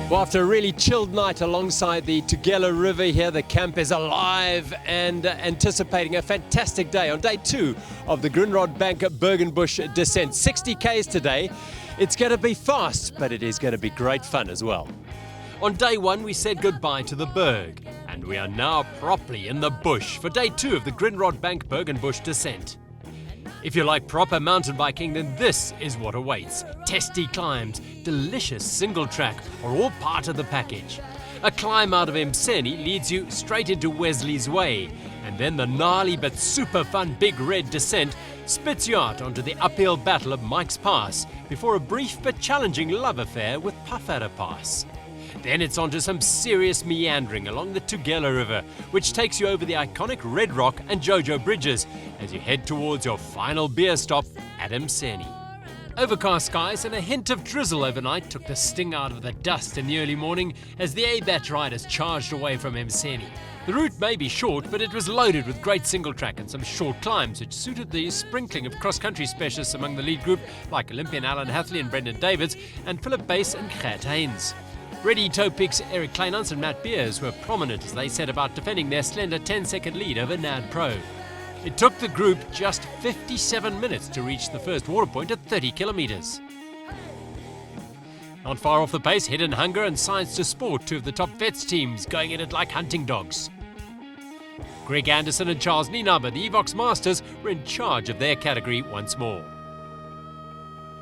Well, after a really chilled night alongside the Tugela River here, the camp is alive and anticipating a fantastic day on day 2 of the Grindrod Bank Berg Bush descent. 60 Ks today. It's going to be fast, but it is going to be great fun as well. On day 1, we said goodbye to the Berg, and we are now properly in the bush for day 2 of the Grindrod Bank Berg Bush descent. If you like proper mountain biking, then this is what awaits. Testy climbs, delicious single track are all part of the package. A climb out of Mazambane leads you straight into Wesley's Way, and then the gnarly but super fun Big Red descent spits you out onto the uphill battle of Mike's Pass before a brief but challenging love affair with Puffadder Pass. Then it's on to some serious meandering along the Tugela River, which takes you over the iconic Red Rock and JoJo bridges as you head towards your final beer stop at Mazambane. Overcast skies and a hint of drizzle overnight took the sting out of the dust in the early morning as the A-Batch riders charged away from Mazambane. The route may be short, but it was loaded with great single track and some short climbs, which suited the sprinkling of cross-country specialists among the lead group like Olympian Alan Hathley and Brendan Davids and Philip Bass and Gert Haynes. Ready Toe Peak's Eric Kleinans and Matt Beers were prominent as they set about defending their slender 10-second lead over NAD Pro. It took the group just 57 minutes to reach the first water point at 30 kilometres. Not far off the pace, Hidden Hunger and Science to Sport, 2 of the top vets teams, going at it like hunting dogs. Greg Anderson and Charles Nienaber, the Evox Masters, were in charge of their category once more.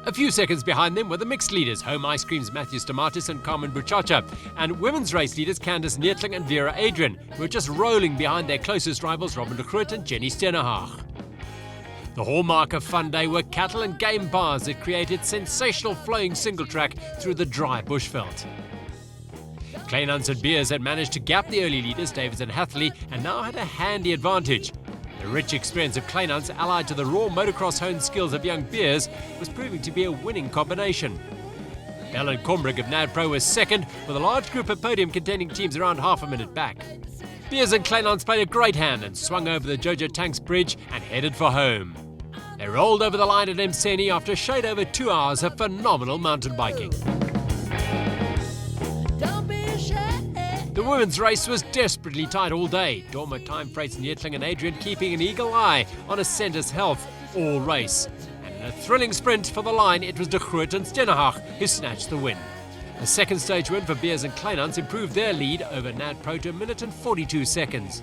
A few seconds behind them were the mixed leaders, Home Ice Cream's Matthew Stamatis and Carmen Buchacha, and women's race leaders Candice Neertling and Vera Adrian, who were just rolling behind their closest rivals Robin de Groot and Jenny Steenerhaag. The hallmark of Fun Day were cattle and game bars that created sensational flowing single track through the dry bushveld. Kleinans and Beers had managed to gap the early leaders, Davids and Hathley, and now had a handy advantage. The rich experience of Kleinans, allied to the raw motocross honed skills of young Beers, was proving to be a winning combination. Alan Combrink of NAD Pro was second, with a large group of podium contending teams around half a minute back. Beers and Kleinans played a great hand and swung over the JoJo Tanks bridge and headed for home. They rolled over the line at Mazambane after a shade over 2 hours of phenomenal mountain biking. The women's race was desperately tight all day. Dorma, Time, Freights, Neertling and Adrian keeping an eagle eye on Ascenda's health all race. And in a thrilling sprint for the line, it was de Groot and Steenerhaag who snatched the win. A second stage win for Beers and Kleinans improved their lead over NAD Pro to 1 minute and 42 seconds.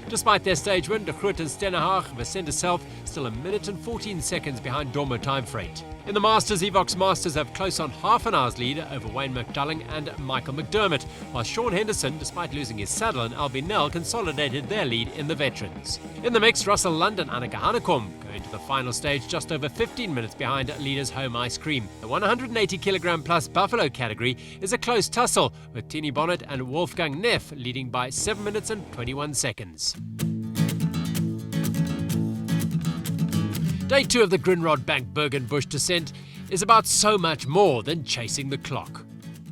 Despite their stage win, de Groot and Steenerhaag of Ascend Self still 1 minute and 14 seconds behind Dorma, Time, Freight. In the Masters, Evox Masters have close on half an hour's lead over Wayne McDulling and Michael McDermott, while Sean Henderson, despite losing his saddle, and Albin Nell consolidated their lead in the veterans. In the mix, Russell Lund and Annika Hanekom going to the final stage just over 15 minutes behind leaders Home Ice Cream. The 180 kilogram plus Buffalo category is a close tussle, with Tini Bonnet and Wolfgang Neff leading by 7 minutes and 21 seconds. Day 2 of the Grindrod Bank Berg Bush descent is about so much more than chasing the clock.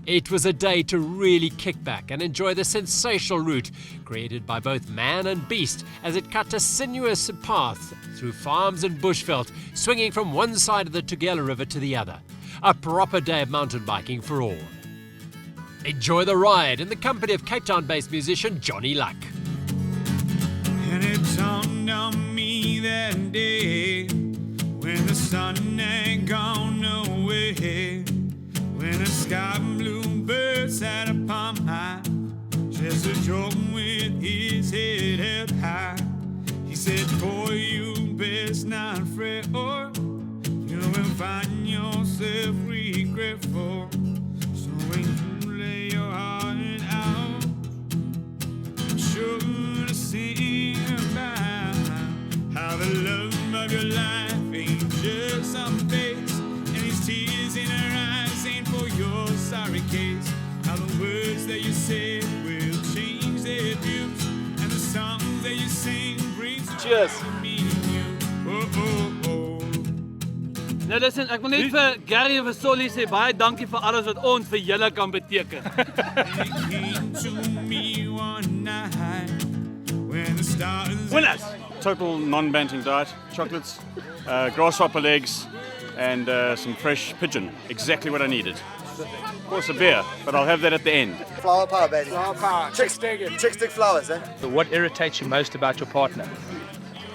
It was a day to really kick back and enjoy the sensational route created by both man and beast as it cut a sinuous path through farms and bushveld, swinging from one side of the Tugela River to the other. A proper day of mountain biking for all. Enjoy the ride in the company of Cape Town-based musician Johnny Luck. And it dawned on me that day when the sun had gone away, when a sky blue bird sat upon high, just a joke with his head held high. He said, boy, you best not fret, or you will find yourself regretful. So when you lay your heart out, I'm sure to sing about how the love of your life ain't just some face, and these tears in her eyes ain't for your sorry case. How the words that you say will change their views, and the songs that you sing brings Cheers. to me and you. Oh, oh, oh. Nou listen, ek wil net vir Gary en vir Solly sê baie dankie vir alles wat ons vir julle kan beteken. It came to me one night when the stars Winners! Total non-banting diet, chocolates, grasshopper legs and some fresh pigeon. Exactly what I needed. Of course, a beer, but I'll have that at the end. Flower power, baby. Flower power. Chick stick flowers, eh? What irritates you most about your partner?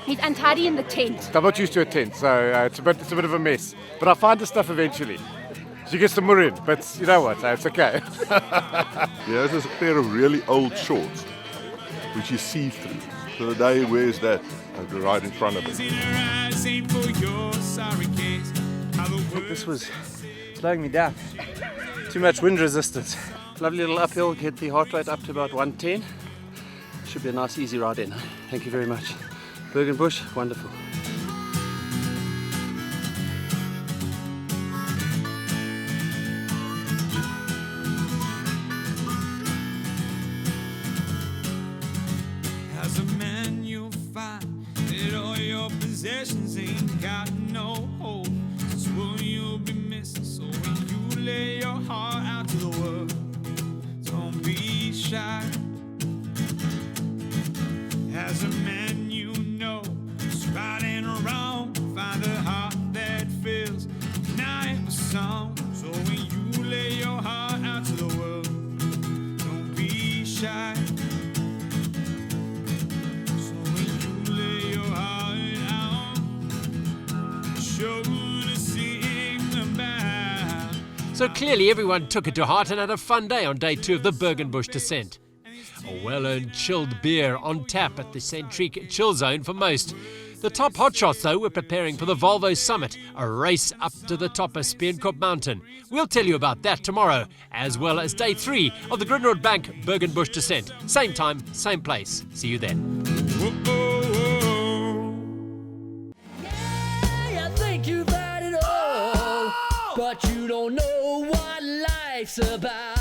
He's untidy in the tent. I'm not used to a tent, so it's a bit of a mess. But I'll find the stuff eventually. She gets the murin, but you know what, it's okay. Here's a pair of really old shorts, which is see-through. So the day he wears that, I'll go right in front of him. This was slowing me down. Too much wind resistance. Lovely little uphill, get the heart rate up to about 110. Should be a nice easy ride in. Thank you very much. Berg Bush, wonderful. As a man you'll find that all your possessions ain't got no hold. It's what you'll be missing. So when you lay your heart out to the world, don't be shy. As a man you know, just right and wrong, find a heart that feels night with song. So when you lay your heart out to the world, don't be shy. So clearly everyone took it to heart and had a fun day on day 2 of the Berg Bush descent. A well-earned chilled beer on tap at the Centrique Chill Zone for most. The top hotshots, though, were preparing for the Volvo Summit, a race up to the top of Spiernkop Mountain. We'll tell you about that tomorrow, as well as day 3 of the Grindrod Bank Berg Bush descent. Same time, same place. See you then. Yeah, I think you've had it all, but you don't know what life's about.